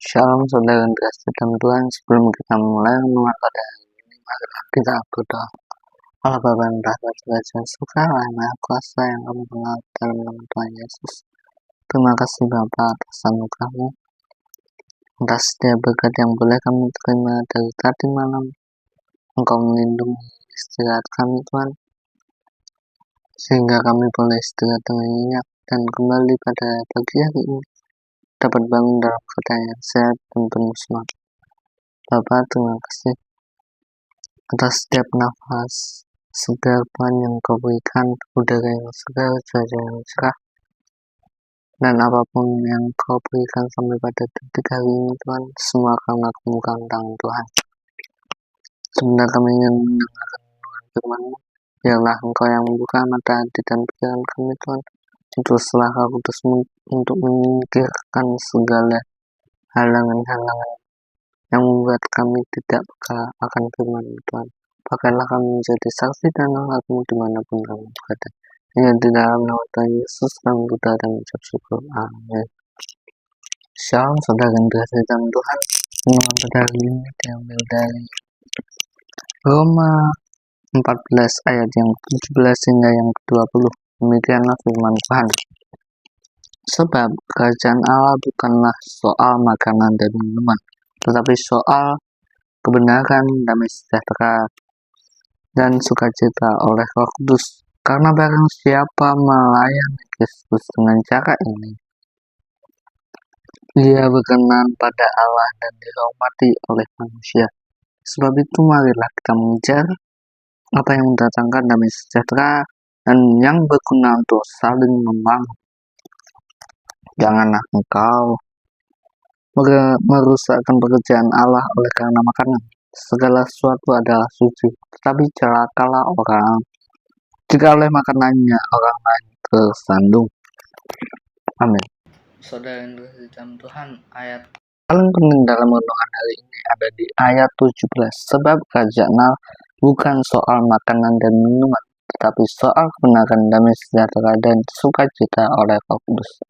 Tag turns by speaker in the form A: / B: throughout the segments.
A: Shalom saudara dan kasih dalam Tuhan. Sebelum kita mulai renungan pada hari ini, marilah kita berdoa. Allah Bapa dan Raja Raja Surga, Allah Maha Kuasa yang kami kenal dalam nama Tuhan Yesus. Terima kasih Bapa atas anugerah-Mu, atas setiap berkat yang boleh kami terima dari tadi malam. Engkau melindungi istirahat kami Tuhan, sehingga kami boleh istirahat dengan nyenyak dan kembali pada pagi hari ini dapat bangun dalam keadaan yang sehat dan penuh semangat. Bapa, terima kasih atas setiap nafas segar Tuhan yang Kau berikan, udara yang segar, cuaca yang cerah, dan apapun yang Kau berikan sampai pada detik hari ini Tuhan, semua karena kemurahan tangan Tuhan. Sebentar kami ingin mendengarkan firman-Mu, biarlah Engkau yang membuka mata hati dan pikiran kami Tuhan, untuk setelah Kudus-Mu untuk menyingkirkan segala halangan-halangan yang membuat kami tidak peka akan firman-Mu Tuhan. Pakailah kami menjadi saksi dan alatmu dimanapun kami berada. Hanya di dalam nama Tuhan Yesus kami berdoa dan mengucap syukur. Amin. Shalom saudara dan kasih dalam Tuhan. Renungan pada hari ini diambil dari Roma 14 ayat yang 17 hingga yang ke-20. Demikianlah firman Tuhan. Sebab kerajaan Allah bukanlah soal makanan dan minuman, tetapi soal kebenaran, damai sejahtera, dan sukacita oleh Roh Kudus. Karena barang siapa melayani Kristus dengan cara ini, ia berkenan pada Allah dan dihormati oleh manusia. Sebab itu marilah kita mengejar apa yang mendatangkan damai sejahtera dan yang berguna untuk saling membangun. Janganlah engkau merusakkan pekerjaan Allah oleh karena makanan. Segala sesuatu adalah suci, tetapi celakalah orang jika oleh makanannya orang lain tersandung. Amin. Saudara yang dikasihi dalam Tuhan, ayat paling penting dalam renungan hari ini ada di ayat 17. Sebab kerajaan Allah bukan soal makanan dan minuman, tetapi soal kebenaran, damai sejahtera, dan sukacita oleh Roh Kudus.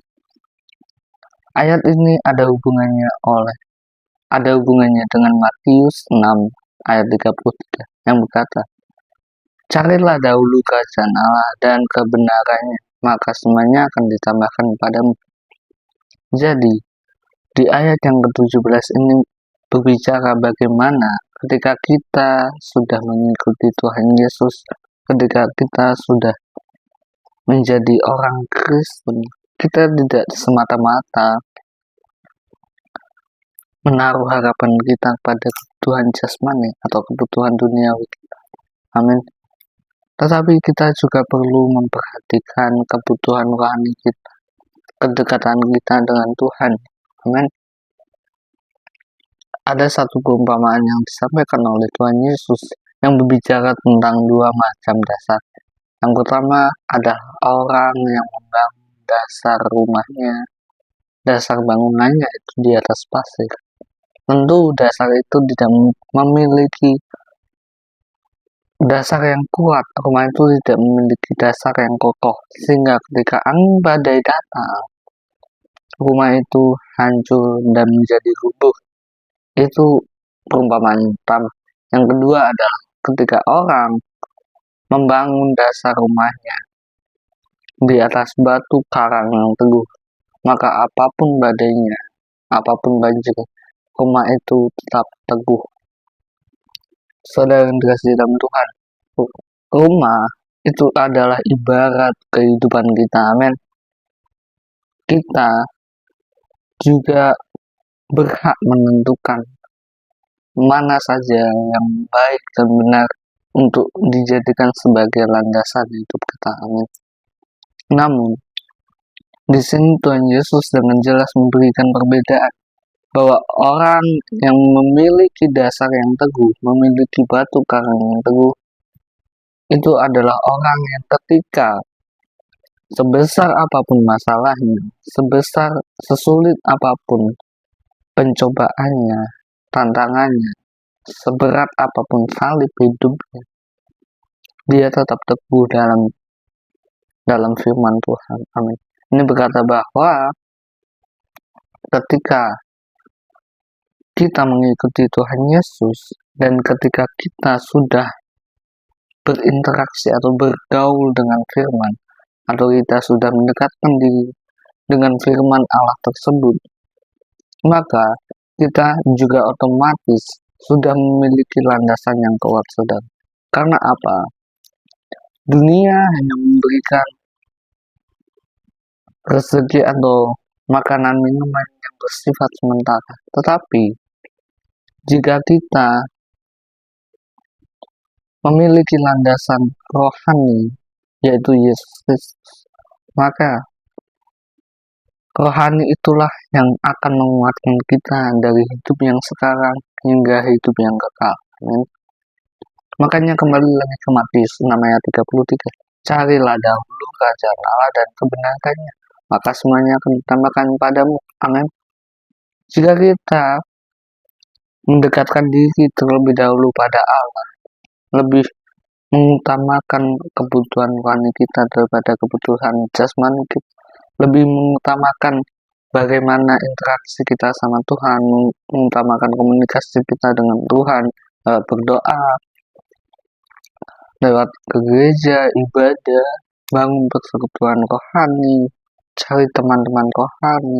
A: Ayat ini ada hubungannya dengan Matius 6 ayat 33 yang berkata, carilah dahulu kerajaan Allah dan kebenarannya, maka semuanya akan ditambahkan padamu. Jadi, di ayat yang ke-17 ini berbicara bagaimana ketika kita sudah mengikuti Tuhan Yesus, ketika kita sudah menjadi orang Kristen, kita tidak semata-mata menaruh harapan kita pada kebutuhan jasmani atau kebutuhan duniawi kita. Amin. Tetapi kita juga perlu memperhatikan kebutuhan rohani kita, kedekatan kita dengan Tuhan. Amin. Ada satu perumpamaan yang disampaikan oleh Tuhan Yesus yang berbicara tentang dua macam dasar. Yang pertama adalah orang yang membangun dasar rumahnya, dasar bangunannya itu di atas pasir. Tentu dasar itu tidak memiliki dasar yang kuat, rumah itu tidak memiliki dasar yang kokoh, sehingga ketika angin badai datang, rumah itu hancur dan menjadi rubuh. Itu perumpamaan pertama. Yang kedua adalah ketika orang membangun dasar rumahnya di atas batu karang yang teguh, maka apapun badainya, apapun banjir, rumah itu tetap teguh. Saudara yang dikasihi dalam Tuhan, rumah itu adalah ibarat kehidupan kita. Amin. Kita juga berhak menentukan mana saja yang baik dan benar untuk dijadikan sebagai landasan hidup kita. Amin. Namun, di sini Tuhan Yesus dengan jelas memberikan perbedaan bahwa orang yang memiliki dasar yang teguh, memiliki batu karang yang teguh, itu adalah orang yang ketika sebesar apapun masalahnya, sesulit apapun pencobaannya, tantangannya, seberat apapun salib hidupnya, dia tetap teguh dalam firman Tuhan. Amin. Ini berkata bahwa ketika kita mengikuti Tuhan Yesus, dan ketika kita sudah berinteraksi atau bergaul dengan firman, atau kita sudah mendekatkan diri dengan firman Allah tersebut, maka kita juga otomatis sudah memiliki landasan yang kuat, saudara. Karena apa? Dunia hanya memberikan rezeki atau makanan minuman yang bersifat sementara. Tetapi jika kita memiliki landasan rohani, yaitu Yesus Kristus, maka rohani itulah yang akan menguatkan kita dari hidup yang sekarang hingga hidup yang kekal. Amin. Makanya kembali lagi ke Matius 6 ayat 33. Carilah dahulu kerajaan Allah dan kebenarannya, maka semuanya akan ditambahkan padamu. Amin. Jika kita mendekatkan diri terlebih dahulu pada Allah, lebih mengutamakan kebutuhan rohani kita daripada kebutuhan jasmani kita, lebih mengutamakan bagaimana interaksi kita sama Tuhan, mengutamakan komunikasi kita dengan Tuhan, berdoa, lewat ke gereja, ibadah, bangun persekutuan rohani, cari teman-teman rohani,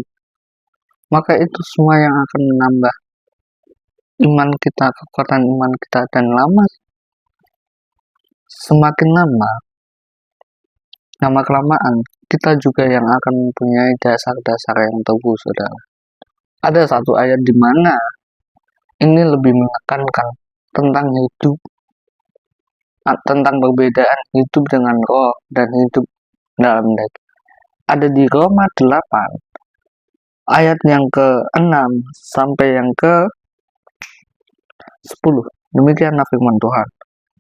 A: maka itu semua yang akan menambah iman kita, kekuatan iman kita, dan semakin lama-kelamaan kita juga yang akan mempunyai dasar-dasar yang teguh, saudara. Ada satu ayat di mana ini lebih menekankan tentang hidup, tentang perbedaan hidup dengan roh dan hidup dalam daging. Ada di Roma 8 ayat yang ke-6 sampai yang ke-10. Demikianlah firman Tuhan.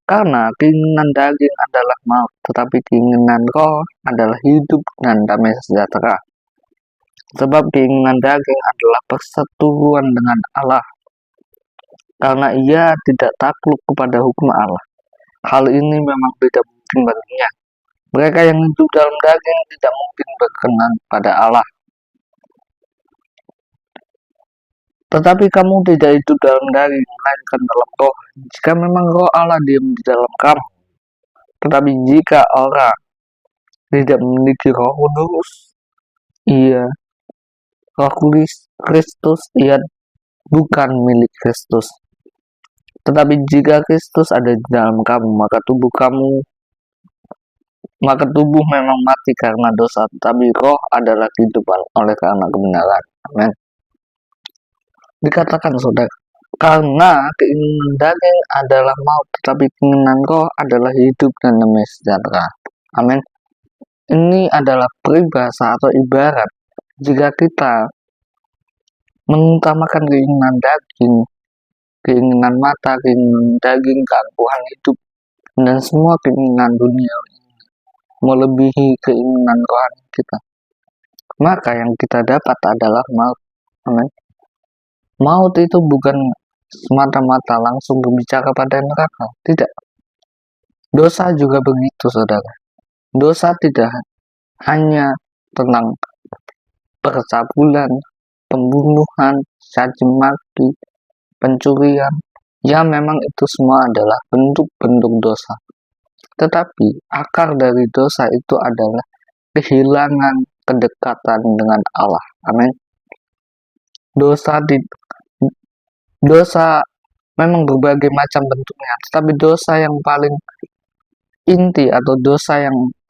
A: Karena keinginan daging adalah maut, tetapi keinginan roh adalah hidup dan damai sejahtera. Sebab keinginan daging adalah perseteruan dengan Allah, karena ia tidak takluk kepada hukum Allah. Hal ini memang tidak mungkin baginya. Mereka yang hidup dalam daging tidak mungkin berkenan pada Allah. Tetapi kamu tidak hidup dalam daging, melainkan dalam roh, jika memang roh Allah diam di dalam kamu. Tetapi jika orang tidak memiliki roh kudus, roh Kristus, ia bukan milik Kristus. Tetapi jika Kristus ada di dalam kamu, maka tubuh memang mati karena dosa, tetapi roh adalah kehidupan oleh karena kebenaran. Amin. Dikatakan, saudara, karena keinginan daging adalah maut, tetapi keinginan roh adalah hidup dan damai sejahtera. Amin. Ini adalah peribahasa atau ibarat jika kita mengutamakan keinginan daging, keinginan mata, keinginan daging, keangkuhan hidup, dan semua keinginan dunia melebihi keinginan rohani kita, maka yang kita dapat adalah maut. Amin. Maut itu bukan semata-mata langsung berbicara pada neraka, tidak. Dosa juga begitu, saudara. Dosa tidak hanya tentang percabulan, pembunuhan, caci maki, pencurian. Ya, memang itu semua adalah bentuk-bentuk dosa. Tetapi akar dari dosa itu adalah kehilangan kedekatan dengan Allah. Amin. Dosa memang berbagai macam bentuknya, tetapi dosa yang paling inti atau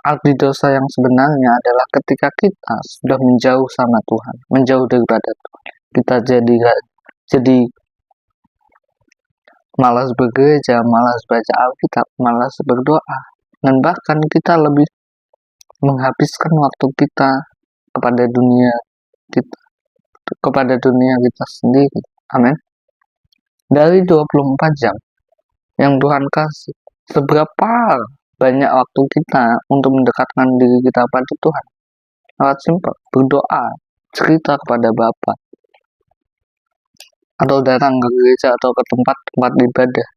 A: arti dosa yang sebenarnya adalah ketika kita sudah menjauh sama Tuhan, menjauh daripada Tuhan. Kita jadi malas bergereja, malas baca Alkitab, malas berdoa, dan bahkan kita lebih menghabiskan waktu kita kepada dunia kita sendiri. Amin. Dari 24 jam yang Tuhan kasih, seberapa banyak waktu kita untuk mendekatkan diri kita pada Tuhan? Sangat simpel, berdoa, cerita kepada Bapa, atau datang ke gereja atau ke tempat-tempat ibadah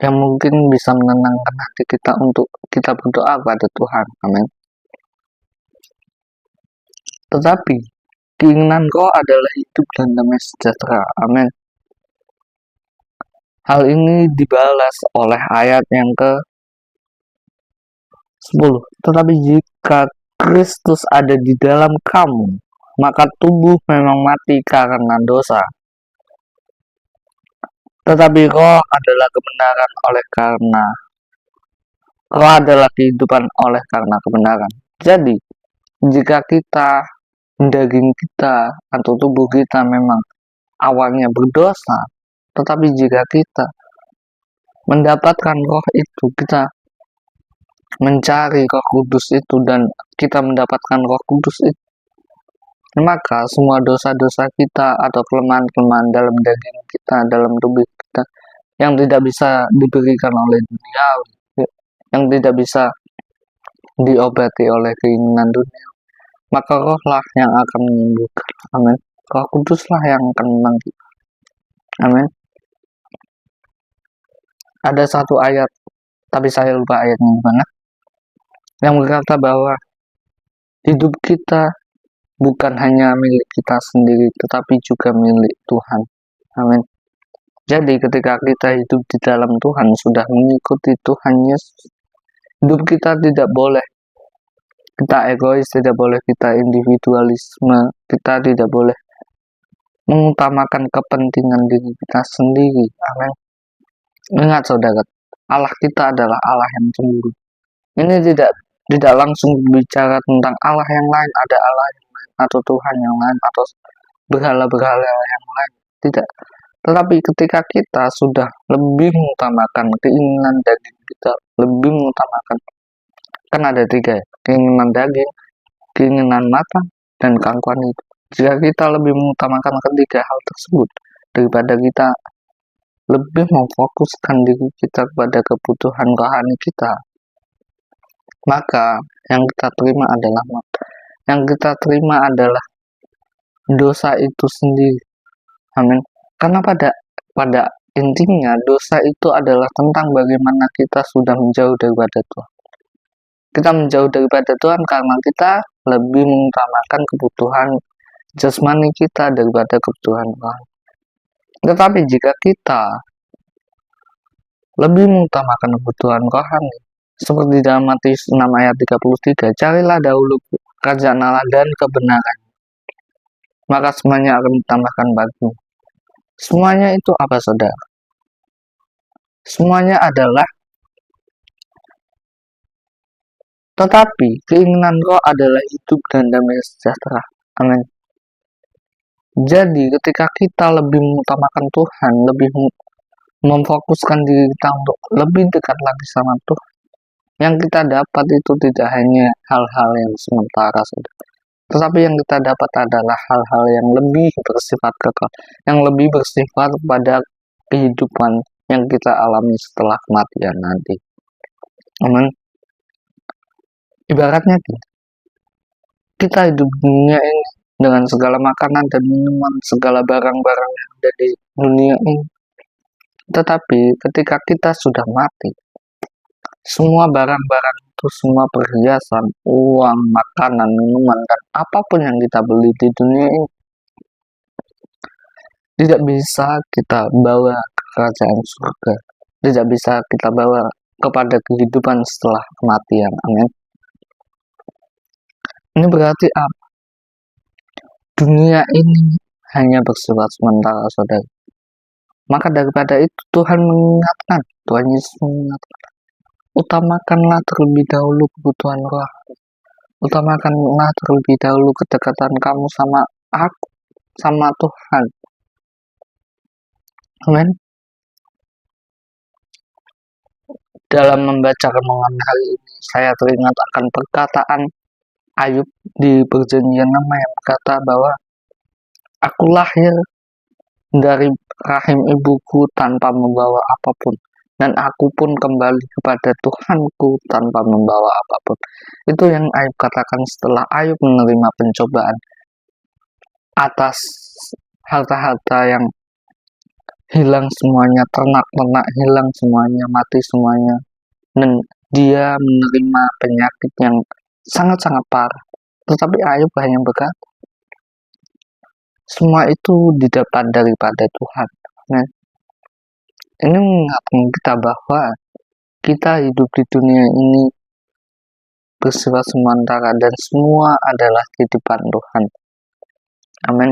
A: yang mungkin bisa menenangkan hati kita untuk kita berdoa kepada Tuhan. Amin. Tetapi keinginan roh adalah hidup dan damai sejahtera. Amin. Hal ini dibalas oleh ayat yang ke-10. Tetapi jika Kristus ada di dalam kamu, maka tubuh memang mati karena dosa, tetapi roh adalah kebenaran roh adalah kehidupan oleh karena kebenaran. Jadi, jika daging kita atau tubuh kita memang awalnya berdosa, tetapi jika kita mendapatkan roh itu, kita mencari Roh Kudus itu dan kita mendapatkan Roh Kudus itu, maka semua dosa-dosa kita atau kelemahan-kelemahan dalam daging kita, dalam tubuh kita yang tidak bisa diberikan oleh dunia, yang tidak bisa diobati oleh keinginan dunia, maka rohlah yang akan menyembuhkan. Amin. Roh Kuduslah yang akan memanggil. Amin. Ada satu ayat, tapi saya lupa ayatnya gimana, yang berkata bahwa hidup kita bukan hanya milik kita sendiri, tetapi juga milik Tuhan. Amin. Jadi ketika kita hidup di dalam Tuhan, sudah mengikuti Tuhan Yesus, hidup kita tidak boleh kita egois, tidak boleh kita individualisme, kita tidak boleh mengutamakan kepentingan diri kita sendiri. Amin. Ingat saudara, Allah kita adalah Allah yang cemburu. Ini tidak langsung bicara tentang Allah yang lain, ada Allah yang lain, atau Tuhan yang lain, atau berhala-berhala yang lain. Tidak. Tetapi ketika kita sudah lebih mengutamakan keinginan daging kita, lebih mengutamakan, kan ada 3 ya, keinginan daging, keinginan mata, dan gangguan itu. Jika kita lebih mengutamakan ketiga hal tersebut daripada kita lebih memfokuskan diri kita kepada kebutuhan rohani kita, maka yang kita terima adalah dosa itu sendiri. Amin. Karena pada intinya dosa itu adalah tentang bagaimana kita sudah menjauh daripada Tuhan. Kita menjauh daripada Tuhan karena kita lebih mengutamakan kebutuhan jasmani kita daripada kebutuhan rohani. Tetapi jika kita lebih mengutamakan kebutuhan rohani, seperti dalam Matius 6 ayat 33, carilah dahulu kerajaan Allah dan kebenaran, maka semuanya akan ditambahkan bagimu. Semuanya itu apa, saudara? Semuanya adalah, tetapi keinginan roh adalah hidup dan damai sejahtera. Amin. Jadi ketika kita lebih mengutamakan Tuhan, lebih memfokuskan diri kita untuk lebih dekat lagi sama Tuhan, yang kita dapat itu tidak hanya hal-hal yang sementara, saudara, tetapi yang kita dapat adalah hal-hal yang lebih bersifat kekal, yang lebih bersifat pada kehidupan yang kita alami setelah kematian nanti. Amin. Ibaratnya kita hidup di dunia ini dengan segala makanan dan minuman, segala barang-barang yang ada di dunia ini. Tetapi ketika kita sudah mati, semua barang-barang itu, semua perhiasan, uang, makanan, minuman, dan apapun yang kita beli di dunia ini tidak bisa kita bawa ke kerajaan surga, tidak bisa kita bawa kepada kehidupan setelah kematian. Amin. Ini berarti apa? Dunia ini hanya bersifat sementara, saudara. Maka daripada itu Tuhan Yesus mengingatkan, utamakanlah terlebih dahulu kebutuhan roh, utamakanlah terlebih dahulu kedekatan kamu sama aku, sama Tuhan. Amin. Dalam membaca renungan hari ini, saya teringat akan perkataan Ayub di Perjanjian Lama yang berkata bahwa aku lahir dari rahim ibuku tanpa membawa apapun, dan aku pun kembali kepada Tuhanku tanpa membawa apapun. Itu yang Ayub katakan setelah Ayub menerima pencobaan atas harta-harta yang hilang semuanya, ternak-ternak hilang semuanya, mati semuanya, dan dia menerima penyakit yang sangat-sangat parah. Tetapi Ayub hanya berkata, Semua itu didapat daripada Tuhan. Nah, ini mengingatkan kita bahwa kita hidup di dunia ini bersifat sementara dan semua adalah titipan Tuhan. Amin.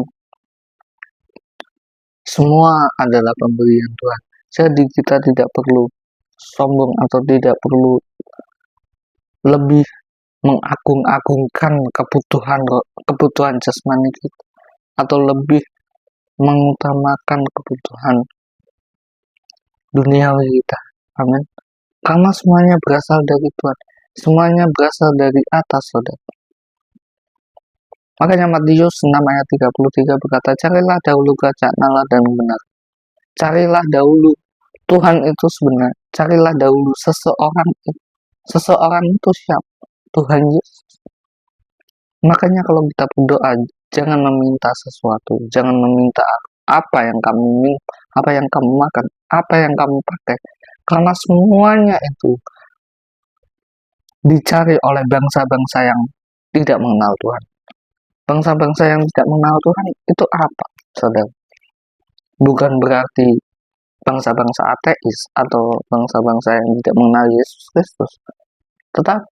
A: Semua adalah pemberian Tuhan. Jadi kita tidak perlu sombong atau tidak perlu lebih mengagung-agungkan kebutuhan jasmani kita atau lebih mengutamakan kebutuhan duniawi kita. Amin. Karena semuanya berasal dari Tuhan. Semuanya berasal dari atas, saudara. Makanya Matius 6 ayat 33 berkata, carilah dahulu kerajaan Allah dan benar. Carilah dahulu Tuhan itu sebenar. Carilah dahulu seseorang. Seseorang itu siapa? Tuhan Yesus. Makanya kalau kita berdoa, jangan meminta sesuatu. Jangan meminta apa yang kamu minta, apa yang kamu makan, apa yang kamu pakai. Karena semuanya itu dicari oleh bangsa-bangsa yang tidak mengenal Tuhan. Bangsa-bangsa yang tidak mengenal Tuhan itu apa, saudara? Bukan berarti bangsa-bangsa ateis atau bangsa-bangsa yang tidak mengenal Yesus Kristus. Tetapi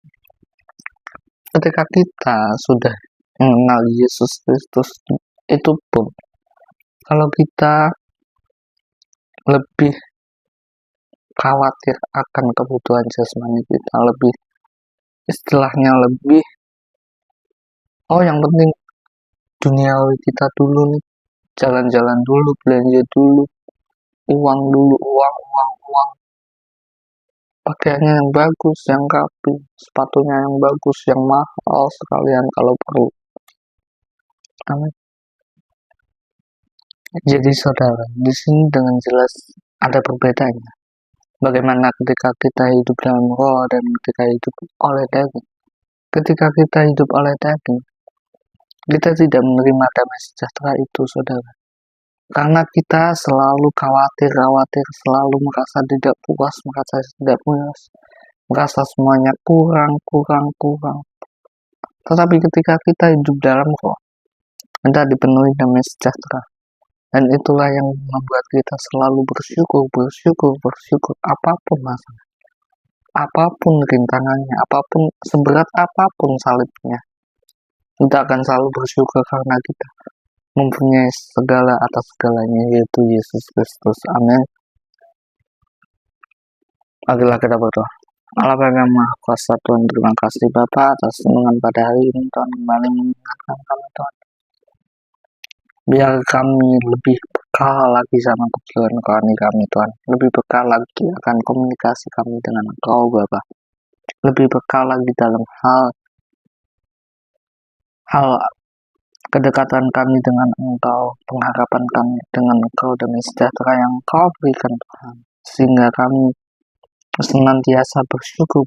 A: ketika kita sudah mengenal Yesus Kristus, itu pun kalau kita lebih khawatir akan kebutuhan jasmani kita, lebih istilahnya lebih yang penting duniawi kita dulu nih, jalan-jalan dulu, belanja dulu, uang dulu, uang, pakaiannya yang bagus, yang rapi, sepatunya yang bagus, yang mahal sekalian kalau perlu. Amin. Jadi saudara, di sini dengan jelas ada perbedaannya. Bagaimana ketika kita hidup dalam roh dan ketika hidup oleh daging. Ketika kita hidup oleh daging, kita tidak menerima damai sejahtera itu, saudara. Karena kita selalu khawatir, selalu merasa tidak puas, merasa semuanya kurang. Tetapi ketika kita hidup dalam roh, kita dipenuhi damai sejahtera. Dan itulah yang membuat kita selalu bersyukur, apapun masalah, apapun rintangannya, apapun seberat apapun salibnya. Kita akan selalu bersyukur karena kita mempunyai segala atas segalanya, yaitu Yesus Kristus. Amin. Marilah kita berdoa. Allah Bapa yang Maha Kuasa, Tuhan, terima kasih Bapa atas renungan pada hari ini. Tuhan kembali mengingatkan kami, Tuhan. Biar kami lebih bekal lagi sama kebenaran rohani kami, Tuhan. Lebih bekal lagi akan komunikasi kami dengan Engkau, Bapa. Lebih bekal lagi dalam hal kedekatan kami dengan Engkau, pengharapan kami dengan Engkau, demi sejahtera yang Engkau berikan, Tuhan. Sehingga kami senantiasa bersyukur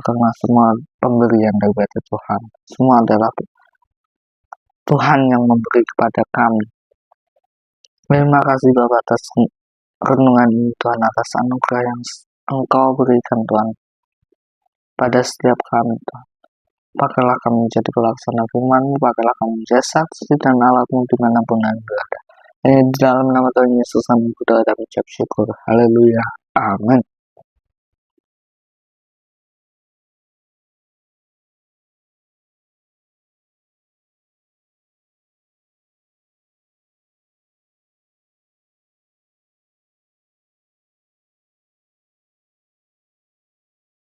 A: karena semua pemberian daripada Tuhan. Semua adalah Tuhan yang memberi kepada kami. Terima kasih Bapak atas renungan ini, Tuhan, atas anugerah yang Engkau berikan, Tuhan, pada setiap kami, Tuhan. Pakailah kami menjadi pelaksana firman-Mu, pakailah kami menjadi saksi dan alat-Mu dimanapun kami berada. Di dalam nama Tuhan Yesus kami berdoa dan mengucap syukur. Haleluya. Amin.